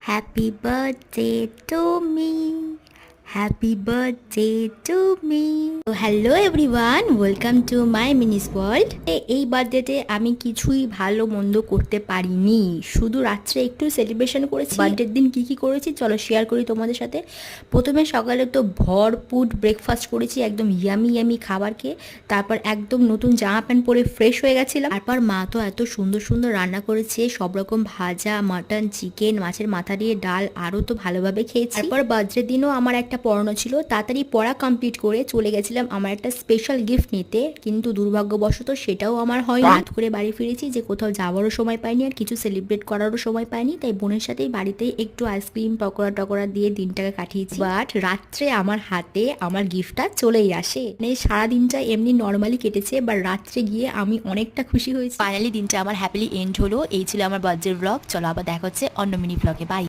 Happy birthday to me. Happy birthday to me. Hello everyone, welcome to my Mini's world. এই বার্থডেতে আমি কিছুই ভালো মন্দ করতে পারিনি, শুধু রাত্রে একটু সেলিব্রেশন করেছি। বার্থডের দিন কি কি করেছি চলো শেয়ার করি তোমাদের সাথে। প্রথমে সকালে তো ভরপুর ব্রেকফাস্ট করেছি, একদম ইয়ামি ইয়ামি খাবার খেয়ে। তারপর একদম নতুন জামা প্যান্ট পরে ফ্রেশ হয়ে গেছিলাম। তারপর মা তো এত সুন্দর সুন্দর রান্না করেছে, সব রকম ভাজা, মাটন, চিকেন, মাছের মাথা দিয়ে ডাল, আরও তো ভালোভাবে খেয়েছি। তারপর বার্থডের দিনও আমার একটা পড়ানো ছিল, তাড়াতাড়ি পড়া কমপ্লিট করে চলে গেছিলাম আমার একটা স্পেশাল গিফট নিতে, কিন্তু দুর্ভাগ্যবশত সেটাও আমার হয়নি। রাত করে বাড়ি ফিরেছি, যে কোথাও যাওয়ারও সময় পাইনি আর কিছু সেলিব্রেট করারও সময় পাইনি, তাই বোনের সাথেই বাড়িতেই একটু আইসক্রিম পকোড়া টকোড়া দিয়ে দিনটাকে কাটিয়েছি। বাট রাত্রে আমার হাতে আমার গিফটটা চলেই আসে। মানে সারাদিনটা এমনি নর্মালি কেটেছে, বা রাত্রে গিয়ে আমি অনেকটা খুশি হয়েছি। ফাইনালি দিনটা আমার হ্যাপিলি এন্ড হলো। এই ছিল আমার বার্থডে ব্লগ। চলো আবার দেখা হচ্ছে অন্য মিনি ব্লগে। বাই।